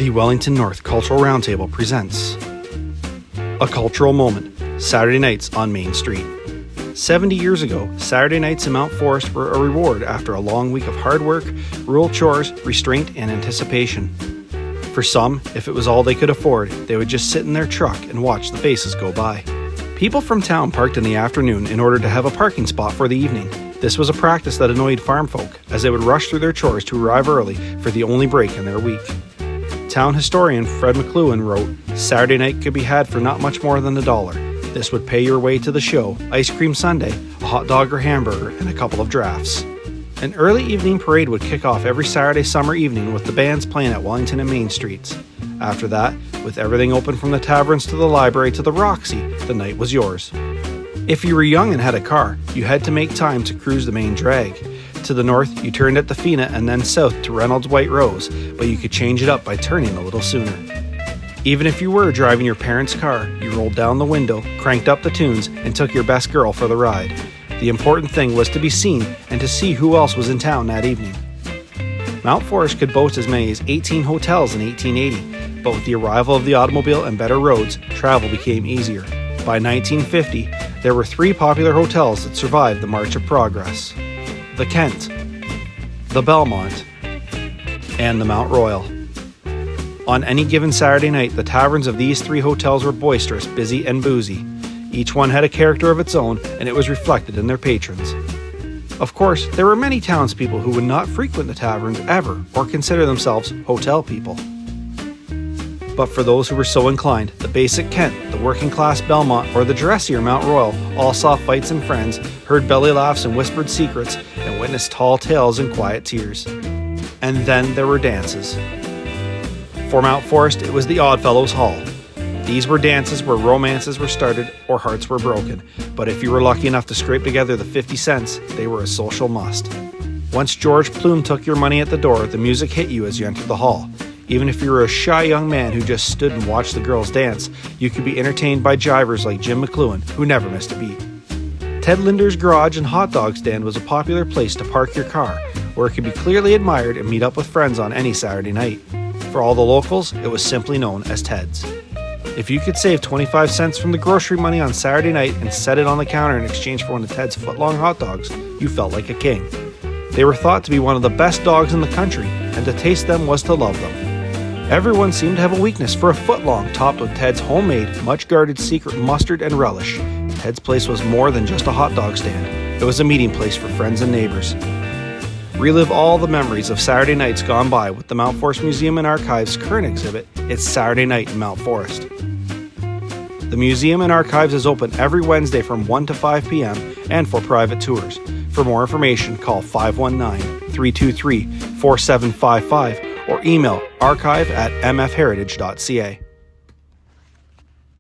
The Wellington North Cultural Roundtable presents A Cultural Moment, Saturday nights on Main Street. 70 years ago, Saturday nights in Mount Forest were a reward after a long week of hard work, rural chores, restraint, and anticipation. For some, if it was all they could afford, they would just sit in their truck and watch the faces go by. People from town parked in the afternoon in order to have a parking spot for the evening. This was a practice that annoyed farm folk, as they would rush through their chores to arrive early for the only break in their week. Town historian Fred McLuhan wrote, "Saturday night could be had for not much more than $1. This would pay your way to the show, ice cream sundae, a hot dog or hamburger, and a couple of drafts." An early evening parade would kick off every Saturday summer evening with the bands playing at Wellington and Main Streets. After that, with everything open from the taverns to the library to the Roxy, the night was yours. If you were young and had a car, you had to make time to cruise the main drag. To the north, you turned at the Fina and then south to Reynolds White Rose, but you could change it up by turning a little sooner. Even if you were driving your parents' car, you rolled down the window, cranked up the tunes, and took your best girl for the ride. The important thing was to be seen and to see who else was in town that evening. Mount Forest could boast as many as 18 hotels in 1880, but with the arrival of the automobile and better roads, travel became easier. By 1950, there were 3 popular hotels that survived the March of Progress: the Kent, the Belmont, and the Mount Royal. On any given Saturday night, the taverns of these 3 hotels were boisterous, busy, and boozy. Each one had a character of its own, and it was reflected in their patrons. Of course, there were many townspeople who would not frequent the taverns ever or consider themselves hotel people. But for those who were so inclined, the basic Kent, the working-class Belmont, or the dressier Mount Royal all saw fights and friends, heard belly laughs and whispered secrets, and witnessed tall tales and quiet tears. And then there were dances. For Mount Forest, it was the Oddfellows Hall. These were dances where romances were started or hearts were broken, but if you were lucky enough to scrape together the 50 cents, they were a social must. Once George Plume took your money at the door, the music hit you as you entered the hall. Even if you were a shy young man who just stood and watched the girls dance, you could be entertained by jivers like Jim McLuhan, who never missed a beat. Ted Linder's garage and hot dog stand was a popular place to park your car, where it could be clearly admired and meet up with friends on any Saturday night. For all the locals, it was simply known as Ted's. If you could save 25 cents from the grocery money on Saturday night and set it on the counter in exchange for one of Ted's foot-long hot dogs, you felt like a king. They were thought to be one of the best dogs in the country, and to taste them was to love them. Everyone seemed to have a weakness for a foot-long topped with Ted's homemade, much-guarded secret mustard and relish. Ted's place was more than just a hot dog stand. It was a meeting place for friends and neighbors. Relive all the memories of Saturday nights gone by with the Mount Forest Museum and Archives' current exhibit, It's Saturday Night in Mount Forest. The Museum and Archives is open every Wednesday from 1 to 5 p.m. and for private tours. For more information, call 519-323-4755 or email archive@mfheritage.ca.